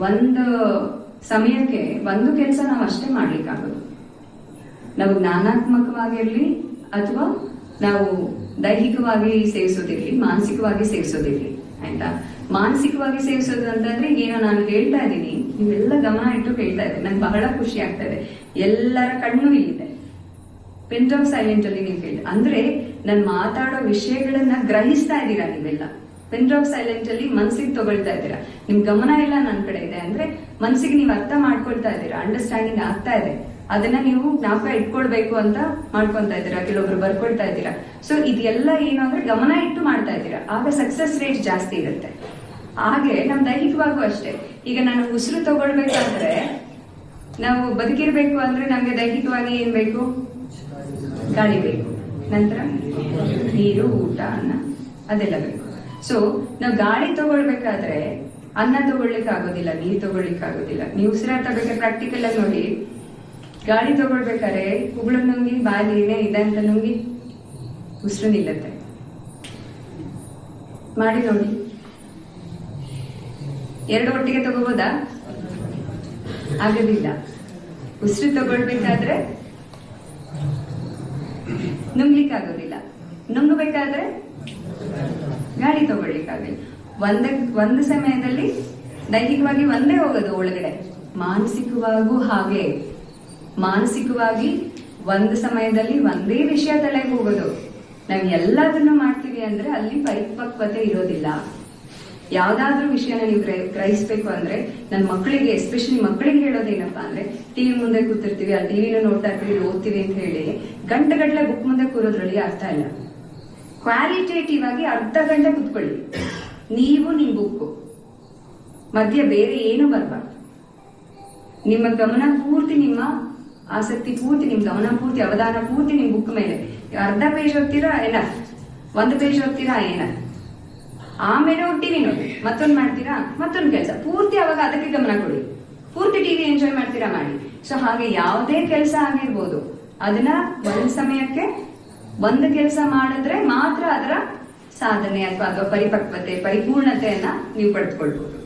ಒಂದು ಸಮಯಕ್ಕೆ ಒಂದು ಕೆಲಸ ನಾವು ಅಷ್ಟೇ ಮಾಡ್ಲಿಕ್ಕಾಗೋದು. ನಾವು ಜ್ಞಾನಾತ್ಮಕವಾಗಿರ್ಲಿ ಅಥವಾ ನಾವು ದೈಹಿಕವಾಗಿ ಸೇವಿಸೋದಿರ್ಲಿ, ಮಾನಸಿಕವಾಗಿ ಸೇವಿಸೋದಿರ್ಲಿ, ಆಯ್ತಾ. ಮಾನಸಿಕವಾಗಿ ಸೇವಿಸೋದು ಅಂತಂದ್ರೆ ಏನೋ ನಾನು ಹೇಳ್ತಾ ಇದ್ದೀನಿ, ನೀವೆಲ್ಲ ಗಮನ ಇಟ್ಟು ಕೇಳ್ತಾ ಇದ್ದೀವಿ. ನಂಗೆ ಬಹಳ ಖುಷಿ ಆಗ್ತಾ ಇದೆ. ಎಲ್ಲರ ಕಣ್ಣು ಇಲ್ಲಿದೆ, ಪಿನ್ ಆಫ್ ಸೈಲೆಂಟ್ ಅಲ್ಲಿ ನೀವು ಕೇಳಿ ಅಂದ್ರೆ ನಾನು ಮಾತಾಡೋ ವಿಷಯಗಳನ್ನ ಗ್ರಹಿಸ್ತಾ ಇದ್ದೀರಾ ನೀವೆಲ್ಲ. ಪಿನ್ ಆಫ್ ಸೈಲೆಂಟ್ ಅಲ್ಲಿ ಮನ್ಸಿಗೆ ತಗೊಳ್ತಾ ಇದ್ದೀರಾ. ನಿಮ್ ಗಮನ ಎಲ್ಲ ನನ್ನ ಕಡೆ ಇದೆ ಅಂದ್ರೆ ಮನ್ಸಿಗೆ ನೀವು ಅರ್ಥ ಮಾಡ್ಕೊಳ್ತಾ ಇದ್ದೀರಾ, ಅಂಡರ್ಸ್ಟ್ಯಾಂಡಿಂಗ್ ಆಗ್ತಾ ಇದೆ. ಅದನ್ನ ನೀವು ಜ್ಞಾಪಕ ಇಟ್ಕೊಳ್ಬೇಕು ಅಂತ ಮಾಡ್ಕೊತಾ ಇದ್ದೀರಾ, ಕೆಲವೊಬ್ರು ಬರ್ಕೊಳ್ತಾ ಇದ್ದೀರಾ. ಸೊ ಇದೆಲ್ಲ ಏನು ಅಂದ್ರೆ ಗಮನ ಇಟ್ಟು ಮಾಡ್ತಾ ಇದ್ದೀರಾ, ಆಗ ಸಕ್ಸಸ್ ರೇಟ್ ಜಾಸ್ತಿ ಇರುತ್ತೆ. ಹಾಗೆ ನಮ್ ದೈಹಿಕವಾಗೂ ಅಷ್ಟೇ. ಈಗ ನಾನು ಉಸಿರು ತಗೊಳ್ಬೇಕಾದ್ರೆ, ನಾವು ಬದುಕಿರ್ಬೇಕು ಅಂದ್ರೆ ನಮ್ಗೆ ದೈಹಿಕವಾಗಿ ಏನ್ ಬೇಕು? ಗಾಳಿ ಬೇಕು, ನಂತರ ನೀರು, ಊಟ, ಅನ್ನ, ಅದೆಲ್ಲ ಬೇಕು. ಸೊ ನಾವು ಗಾಳಿ ತಗೊಳ್ಬೇಕಾದ್ರೆ ಅನ್ನ ತಗೊಳ್ಲಿಕ್ಕೆ ಆಗೋದಿಲ್ಲ, ನೀರು ತಗೊಳ್ಲಿಕ್ಕೆ ಆಗೋದಿಲ್ಲ. ನೀವು ಉಸಿರಾಟಬೇಕಾದ್ರೆ ಪ್ರಾಕ್ಟಿಕಲ್ ಆಗಿ ನೋಡಿ, ಗಾಳಿ ತಗೊಳ್ಬೇಕಾದ್ರೆ ಉಗುಳು ನುಂಗಿ ಬಾಯಿ ಏನೇ ಇದೆ ಅಂತ ನುಂಗಿ ಉಸಿರು ನಿಲ್ಲತ್ತೆ. ಮಾಡಿ ನೋಡಿ, ಎರಡು ಒಟ್ಟಿಗೆ ತಗೋಬೋದಾ? ಆಗೋದಿಲ್ಲ. ಉಸಿರು ತಗೊಳ್ಬೇಕಾದ್ರೆ ನುಂಗ್ಲಿಕ್ಕಾಗೋದಿಲ್ಲ, ನುಂಗಬೇಕಾದ್ರೆ ಗಾಳಿ ತಗೊಳ್ಲಿಕ್ಕಾಗಲ್ಲ. ಒಂದು ಸಮಯದಲ್ಲಿ ದೈಹಿಕವಾಗಿ ಒಂದೇ ಹೋಗೋದು ಒಳಗಡೆ, ಮಾನಸಿಕವಾಗೂ ಹಾಗೆ. ಮಾನಸಿಕವಾಗಿ ಒಂದು ಸಮಯದಲ್ಲಿ ಒಂದೇ ವಿಷಯ ತಲೆಗೆ ಹೋಗೋದು. ನಾವು ಎಲ್ಲದನ್ನು ಮಾಡ್ತೀವಿ ಅಂದ್ರೆ ಅಲ್ಲಿ ಪರಿಪಕ್ವತೆ ಇರೋದಿಲ್ಲ. ಯಾವ್ದಾದ್ರೂ ವಿಷಯನ ನೀವು ಗ್ರಹಿಸ್ಬೇಕು ಅಂದ್ರೆ, ನನ್ನ ಮಕ್ಕಳಿಗೆ, ಎಸ್ಪೆಷಲಿ ಮಕ್ಕಳಿಗೆ ಹೇಳೋದೇನಪ್ಪಾ ಅಂದ್ರೆ, ಟಿವಿ ಮುಂದೆ ಕೂತಿರ್ತೀವಿ, ಆ ಟಿವಿನ ನೋಡ್ತಾ ಇರ್ತೀವಿ, ಓದ್ತೀವಿ ಅಂತ ಹೇಳಿ ಗಂಟೆಗಟ್ಟಲೆ ಬುಕ್ ಮುಂದೆ ಕೂರೋದ್ರಲ್ಲಿ ಅರ್ಥ ಇಲ್ಲ. ಕ್ವಾಲಿಟೇಟಿವ್ ಆಗಿ ಅರ್ಧ ಗಂಟೆ ಕುತ್ಕೊಳ್ಳಿ, ನೀವು ನಿಮ್ ಬುಕ್ಕು ಮಧ್ಯ ಬೇರೆ ಏನು ಬರಬಾರ್ದು. ನಿಮ್ಮ ಗಮನ ಪೂರ್ತಿ, ನಿಮ್ಮ ಆಸಕ್ತಿ ಪೂರ್ತಿ, ನಿಮ್ ಗಮನ ಪೂರ್ತಿ, ಅವಧಾನ ಪೂರ್ತಿ ನಿಮ್ ಬುಕ್ ಮೇಲೆ. ಅರ್ಧ ಪೇಜ್ ಓದ್ತೀರಾ ಏನಫ್, ಒಂದು ಪೇಜ್ ಓದ್ತೀರಾ ಏನಫ್, ಆಮೇಲೆ ಟಿವಿ ನೋಡಿ, ಮತ್ತೊಂದು ಮಾಡ್ತೀರಾ, ಮತ್ತೊಂದು ಕೆಲಸ ಪೂರ್ತಿ, ಅವಾಗ ಅದಕ್ಕೆ ಗಮನ ಕೊಡಿ. ಪೂರ್ತಿ ಟಿವಿ ಎಂಜಾಯ್ ಮಾಡ್ತೀರಾ ಮಾಡಿ. ಸೊ ಹಾಗೆ ಯಾವುದೇ ಕೆಲಸ ಆಗಿರ್ಬೋದು, ಅದನ್ನ ಒಂದ್ ಸಮಯಕ್ಕೆ ಒಂದು ಕೆಲಸ ಮಾಡಿದ್ರೆ ಮಾತ್ರ ಅದರ ಸಾಧನೆ ಅಥವಾ ಪರಿಪಕ್ವತೆ, ಪರಿಪೂರ್ಣತೆಯನ್ನ ನೀವು ಪಡೆದುಕೊಳ್ಬಹುದು.